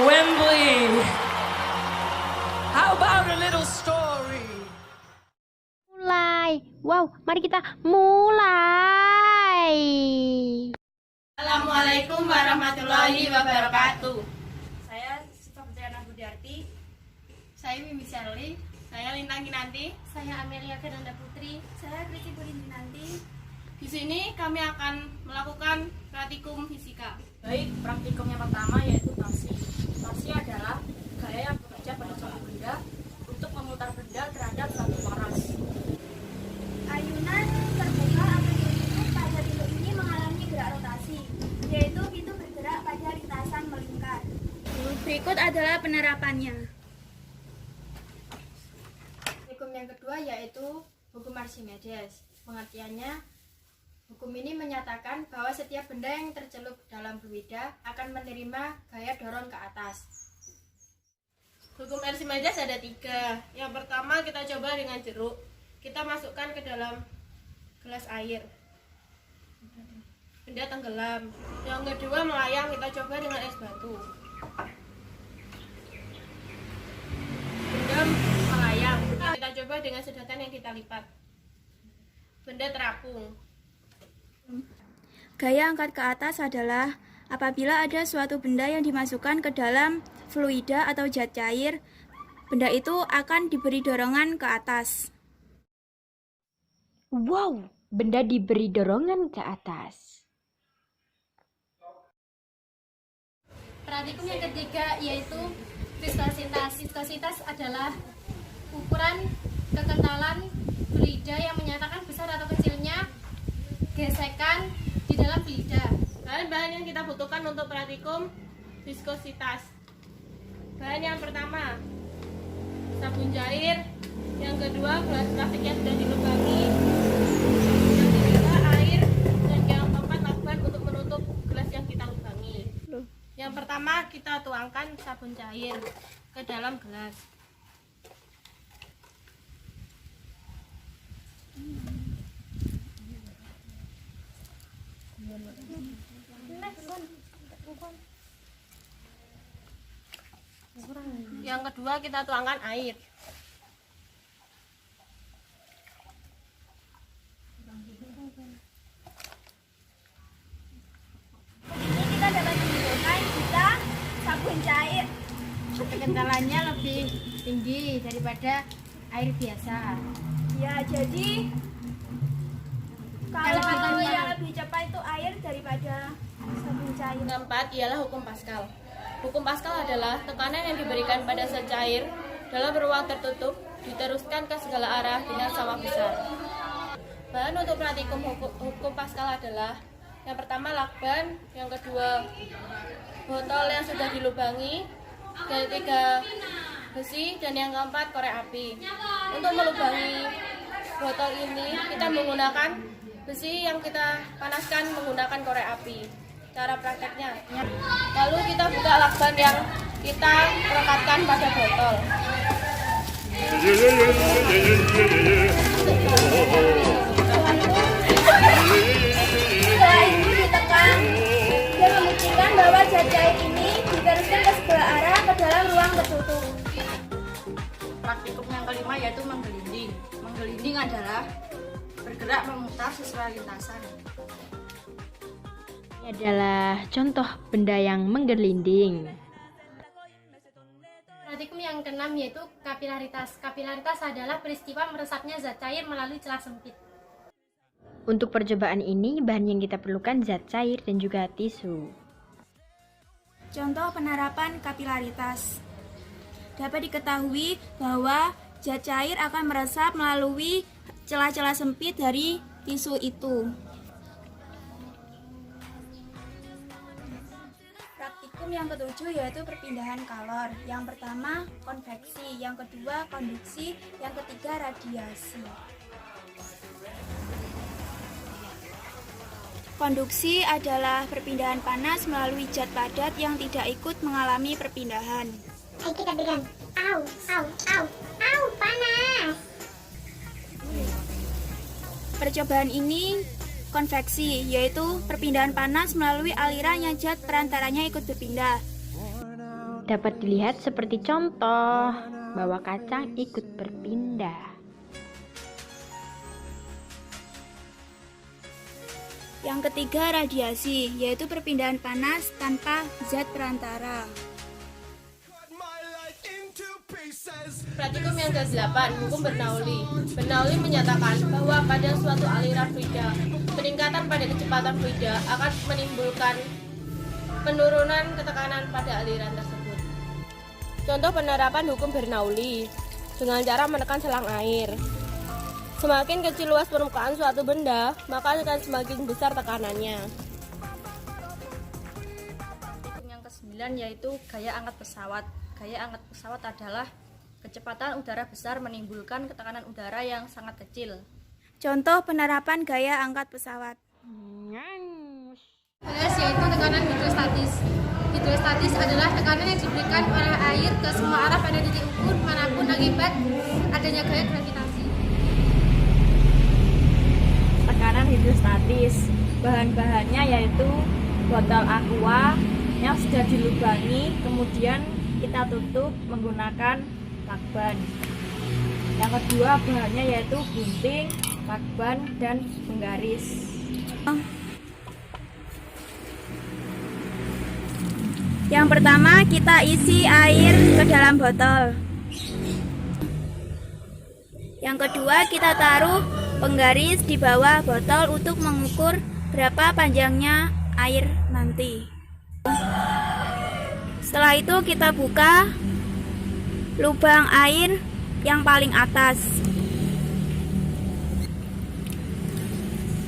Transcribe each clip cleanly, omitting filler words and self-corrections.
Wembley. How about a little story? Mulai. Wow, mari kita mulai. Assalamualaikum warahmatullahi wabarakatuh. Saya Sita Putriana Budiarti. Saya Mimi Sherly. Saya Lintang Kinanti. Saya Amelia Fernanda Putri. Saya Kriti Purindinanti. Di sini kami akan melakukan praktikum fisika. Baik, praktikum yang pertama yaitu tasi. Tasi adalah gaya yang bekerja pada suatu benda untuk memutar benda terhadap suatu poros. Ayunan terbuka atau tertutup pada pintu ini mengalami gerak rotasi, yaitu pintu bergerak pada lintasan melingkar. Berikut adalah penerapannya. Hukum yang kedua yaitu hukum Archimedes. Pengertiannya, hukum ini menyatakan bahwa setiap benda yang tercelup dalam fluida akan menerima gaya dorong ke atas. Hukum Archimedes ada 3. Yang pertama kita coba dengan jeruk. Kita masukkan ke dalam gelas air. Benda tenggelam. Yang kedua melayang, kita coba dengan es batu. Benda melayang. Kita coba dengan sedotan yang kita lipat. Benda terapung. Gaya angkat ke atas adalah apabila ada suatu benda yang dimasukkan ke dalam fluida atau zat cair, benda itu akan diberi dorongan ke atas. Wow, benda diberi dorongan ke atas. Praktikum yang ketiga yaitu viskositas. Viskositas adalah ukuran kekentalan fluida yang menyatakan besar atau kecilnya gesekan di dalam fluida. Bahan-bahan yang kita butuhkan untuk praktikum viskositas. Bahan yang pertama, sabun cair. Yang kedua, gelas plastik yang sudah dilubangi. Yang ketiga, air. Dan yang keempat, lakban untuk menutup gelas yang kita lubangi. Yang pertama, kita tuangkan sabun cair ke dalam gelas. Yang kedua kita tuangkan air. Ini kita dapat menggunakan jika sabun cair. Kekentalannya lebih tinggi daripada air biasa. Ya, jadi kalau yang lebih cepat itu air daripada sabun cair. Yang keempat ialah hukum Pascal. Hukum Pascal adalah tekanan yang diberikan pada zat cair dalam ruang tertutup diteruskan ke segala arah dengan sama besar. Bahan untuk praktikum hukum Pascal adalah yang pertama lakban, yang kedua botol yang sudah dilubangi, yang ketiga besi, dan yang keempat korek api. Untuk melubangi botol ini kita menggunakan besi yang kita panaskan menggunakan korek api. Cara prakteknya, lalu kita buka lakban yang kita rekatkan pada botol. Setelah itu ditekan dan membuktikan bahwa zat cair ini diteruskan ke segala arah ke dalam ruang tertutup. Praktikum yang kelima yaitu menggelinding. Menggelinding adalah bergerak memutar sesuai lintasan. Ini adalah contoh benda yang menggelinding. Praktikum yang keenam yaitu kapilaritas. Kapilaritas adalah peristiwa meresapnya zat cair melalui celah sempit. Untuk percobaan ini, bahan yang kita perlukan zat cair dan juga tisu. Contoh penerapan kapilaritas. Dapat diketahui bahwa zat cair akan meresap melalui celah-celah sempit dari tisu itu. Praktikum yang ketujuh yaitu perpindahan kalor. Yang pertama konveksi, yang kedua konduksi, yang ketiga radiasi. Konduksi adalah perpindahan panas melalui zat padat yang tidak ikut mengalami perpindahan. Ayo kita berikan. Au, panas. Percobaan ini konveksi, yaitu perpindahan panas melalui aliran yang zat perantaranya ikut berpindah. Dapat dilihat seperti contoh bahwa kacang ikut berpindah. Yang ketiga, radiasi, yaitu perpindahan panas tanpa zat perantara. Praktikum yang ke-8, hukum Bernoulli. Bernoulli menyatakan bahwa pada suatu aliran fluida, peningkatan pada kecepatan fluida akan menimbulkan penurunan ketekanan pada aliran tersebut. Contoh penerapan hukum Bernoulli dengan cara menekan selang air. Semakin kecil luas permukaan suatu benda, maka akan semakin besar tekanannya. Yang ke-9 yaitu gaya angkat pesawat. Gaya angkat pesawat adalah kecepatan udara besar menimbulkan ketekanan udara yang sangat kecil. Contoh penerapan gaya angkat pesawat. S yaitu tekanan hidrostatis. Hidrostatis adalah tekanan yang diberikan oleh air ke semua arah pada titik ukur manapun akibat adanya gaya gravitasi. Tekanan hidrostatis, bahan-bahannya yaitu botol aqua yang sudah dilubangi, kemudian kita tutup menggunakan lakban. Yang kedua bahannya yaitu gunting, lakban, dan penggaris. Yang pertama, kita isi air ke dalam botol. Yang kedua, kita taruh penggaris di bawah botol untuk mengukur berapa panjangnya air nanti. Setelah itu kita buka lubang air yang paling atas.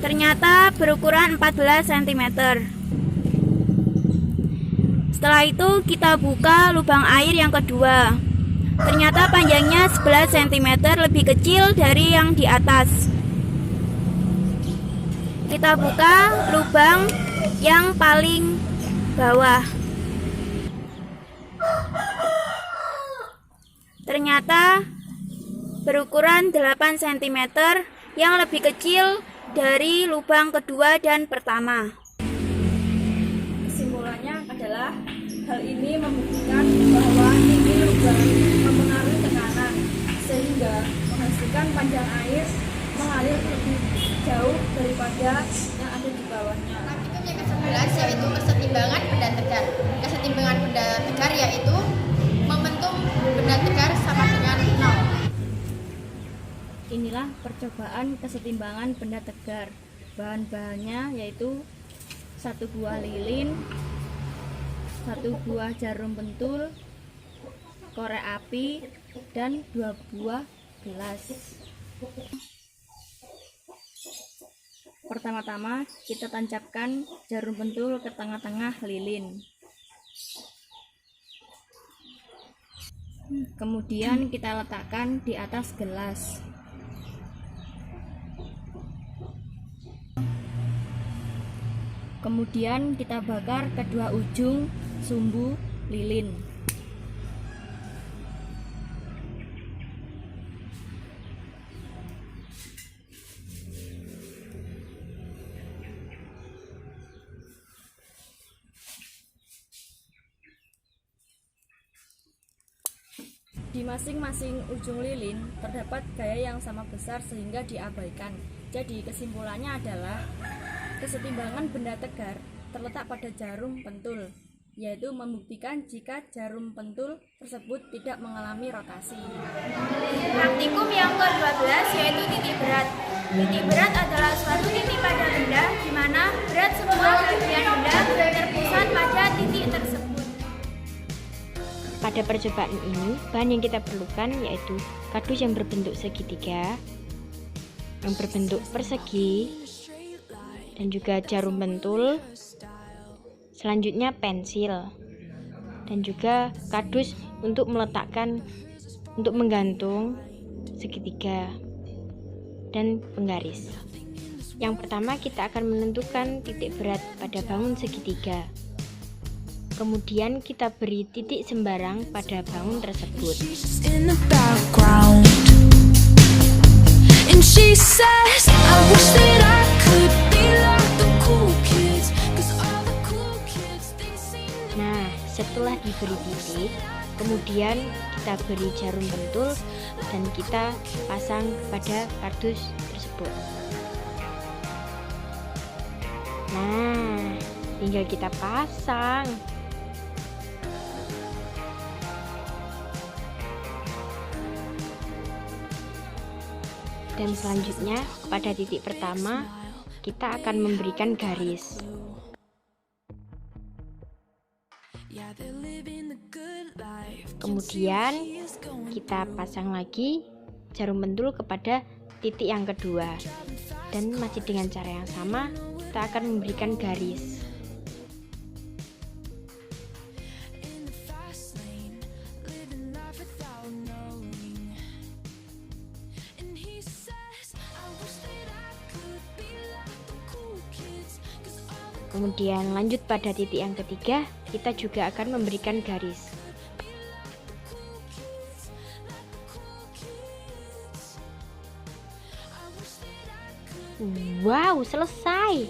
Ternyata berukuran 14 cm. Setelah itu kita buka lubang air yang kedua. Ternyata panjangnya 11 cm, lebih kecil dari yang di atas. Kita buka lubang yang paling bawah. Ternyata berukuran 8 cm, yang lebih kecil dari lubang kedua dan pertama. Kesimpulannya adalah hal ini membuktikan bahwa tinggi lubang mempengaruhi tekanan sehingga menghasilkan panjang air mengalir lebih jauh daripada yang ada di bawahnya. Praktikum yang ke-11 yaitu kesetimbangan benda tegar. Kesetimbangan benda tegar yaitu momentum benda tegar sama dengan 0. Inilah percobaan kesetimbangan benda tegar. Bahan-bahannya yaitu 1 buah lilin, 1 buah jarum pentul, korek api, dan 2 buah gelas. Pertama-tama kita tancapkan jarum pentul ke tengah-tengah lilin. Kemudian kita letakkan di atas gelas. Kemudian kita bakar kedua ujung sumbu lilin. Di masing-masing ujung lilin terdapat gaya yang sama besar sehingga diabaikan. Jadi kesimpulannya adalah kesetimbangan benda tegar terletak pada jarum pentul, yaitu membuktikan jika jarum pentul tersebut tidak mengalami rotasi. Praktikum yang ke-12 yaitu titik berat. Titik berat adalah suatu titik pada benda di mana berat semua bagian benda terpusat pada titik tersebut. Pada percobaan ini, bahan yang kita perlukan yaitu kardus yang berbentuk segitiga, yang berbentuk persegi, dan juga jarum pentul. Selanjutnya pensil, dan juga kardus untuk menggantung segitiga, dan penggaris. Yang pertama kita akan menentukan titik berat pada bangun segitiga. Kemudian kita beri titik sembarang pada bangun tersebut. Nah, setelah diberi titik, kemudian kita beri jarum pentul dan kita pasang pada kardus tersebut. Nah, tinggal kita pasang. Dan selanjutnya pada titik pertama kita akan memberikan garis. Kemudian kita pasang lagi jarum pentul kepada titik yang kedua. Dan masih dengan cara yang sama kita akan memberikan garis. Kemudian lanjut pada titik yang ketiga, kita juga akan memberikan garis. Wow, selesai.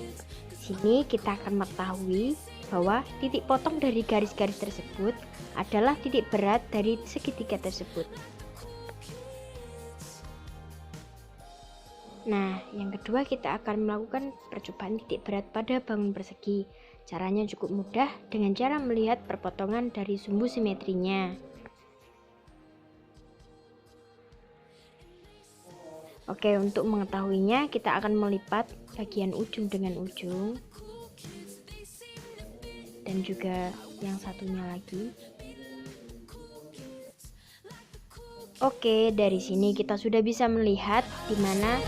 Sini kita akan mengetahui bahwa titik potong dari garis-garis tersebut adalah titik berat dari segitiga tersebut. Nah, yang kedua kita akan melakukan percobaan titik berat pada bangun persegi. Caranya cukup mudah dengan cara melihat perpotongan dari sumbu simetrinya. Oke, untuk mengetahuinya kita akan melipat bagian ujung dengan ujung. Dan juga yang satunya lagi. Oke, dari sini kita sudah bisa melihat di mana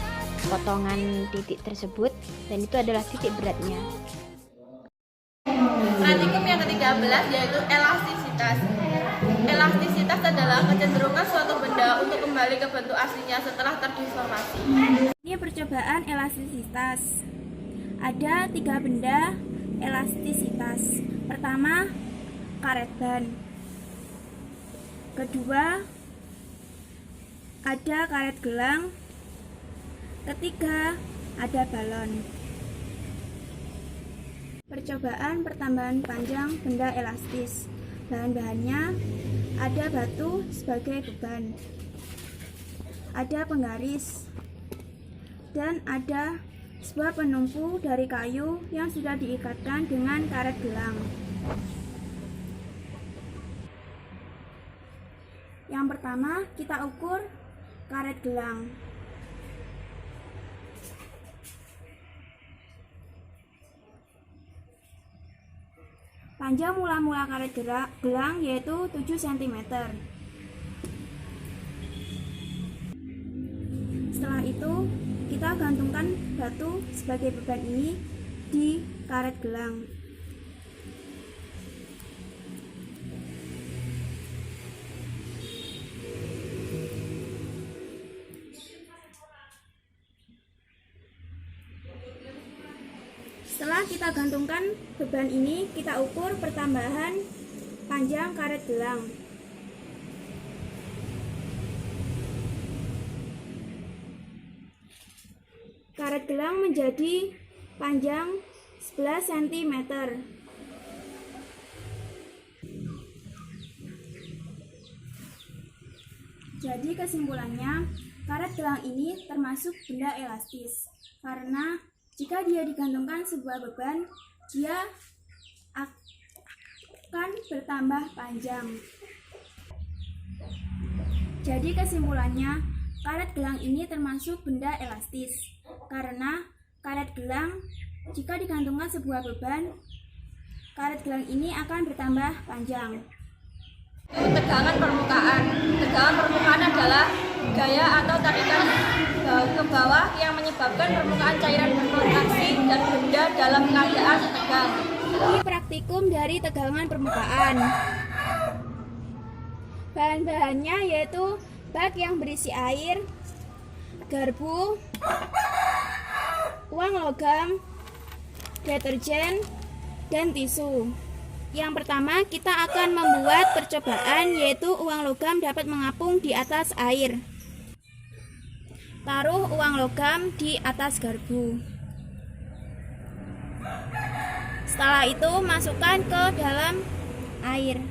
potongan titik tersebut, dan itu adalah titik beratnya. Praktikum yang ke-13 yaitu elastisitas. Elastisitas adalah kecenderungan suatu benda untuk kembali ke bentuk aslinya setelah terdeformasi. Ini percobaan elastisitas. Ada 3 benda elastisitas. Pertama, karet ban. Kedua, ada karet gelang. Ketiga, ada balon. Percobaan pertambahan panjang benda elastis. Bahan-bahannya ada batu sebagai beban, ada penggaris, dan ada sebuah penumpu dari kayu yang sudah diikatkan dengan karet gelang. Yang pertama, kita ukur karet gelang. Panjang mula-mula karet gelang yaitu 7 cm. Setelah itu, kita gantungkan batu sebagai beban ini di karet gelang. Setelah kita gantungkan beban ini, kita ukur pertambahan panjang karet gelang. Karet gelang menjadi panjang 11 cm. Jadi kesimpulannya, karet gelang ini termasuk benda elastis karena jika dia digantungkan sebuah beban, dia akan bertambah panjang. Jadi kesimpulannya, karet gelang ini termasuk benda elastis karena karet gelang jika digantungkan sebuah beban, karet gelang ini akan bertambah panjang. Tegangan permukaan. Tegangan permukaan adalah gaya atau tarikan ke bawah yang menyebabkan permukaan cairan berkontraksi dan benda dalam keadaan tegang. Ini praktikum dari tegangan permukaan. Bahan-bahannya yaitu bak yang berisi air, garpu, uang logam, deterjen, dan tisu. Yang pertama, kita akan membuat percobaan yaitu uang logam dapat mengapung di atas air. Taruh uang logam di atas garpu. Setelah itu masukkan ke dalam air. air.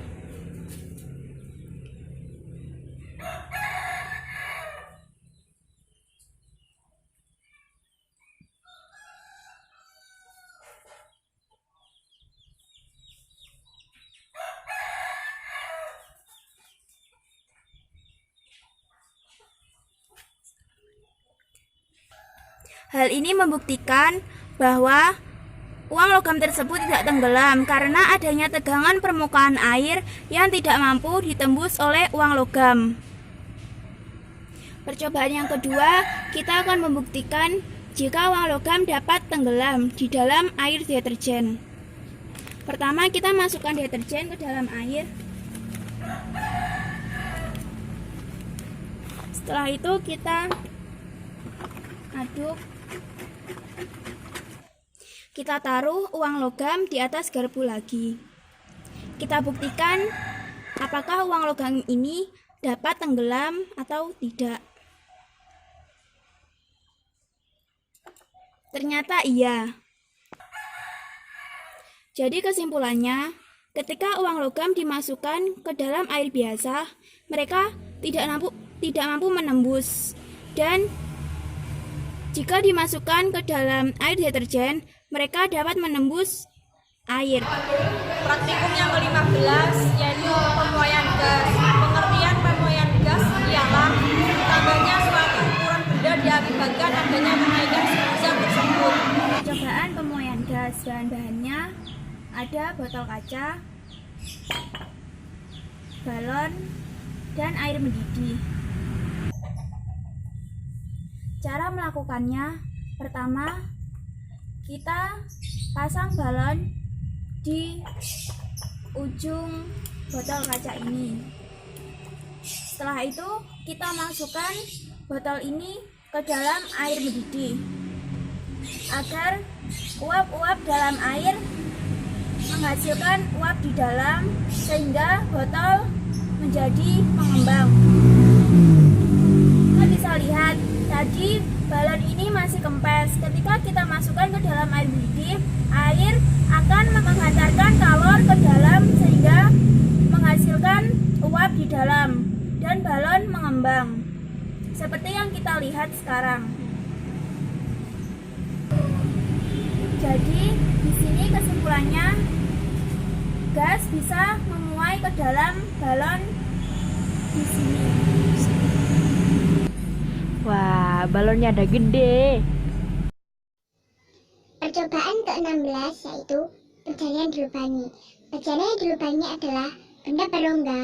Hal ini membuktikan bahwa uang logam tersebut tidak tenggelam karena adanya tegangan permukaan air yang tidak mampu ditembus oleh uang logam. Percobaan yang kedua, kita akan membuktikan jika uang logam dapat tenggelam di dalam air deterjen. Pertama, kita masukkan deterjen ke dalam air. Setelah itu kita aduk. Kita taruh uang logam di atas garpu lagi. Kita buktikan apakah uang logam ini dapat tenggelam atau tidak. Ternyata iya. Jadi kesimpulannya, ketika uang logam dimasukkan ke dalam air biasa, mereka tidak mampu menembus. Dan jika dimasukkan ke dalam air deterjen, mereka dapat menembus air. Praktikum yang ke-15 yaitu pemuaian gas. Pengertian pemuaian gas ialah tambahnya suatu ukuran benda diakibatkan adanya kenaikan suhu zat tersebut. Percobaan pemuaian gas, bahan-bahannya ada botol kaca, balon, dan air mendidih. Cara melakukannya, pertama, kita pasang balon di ujung botol kaca ini. Setelah itu, kita masukkan botol ini ke dalam air mendidih agar uap-uap dalam air menghasilkan uap di dalam sehingga botol menjadi mengembang. Kita bisa lihat tadi balon ini masih kempes. Ketika kita masukkan ke dalam air mendidih, air akan menghantarkan kalor ke dalam sehingga menghasilkan uap di dalam dan balon mengembang. Seperti yang kita lihat sekarang. Jadi di sini kesimpulannya, gas bisa memuai ke dalam balon di sini. Wah, balonnya ada gede. Percobaan ke-16 yaitu pencarian dilubangi. Pencarian yang dilubangi adalah benda berongga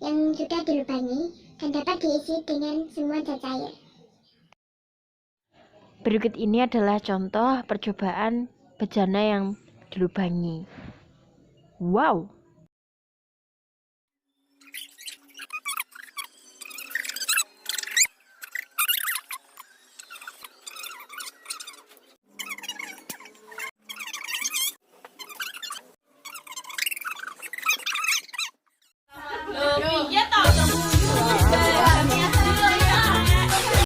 yang sudah dilubangi dan dapat diisi dengan semua zat cair. Berikut ini adalah contoh percobaan bejana yang dilubangi. Wow!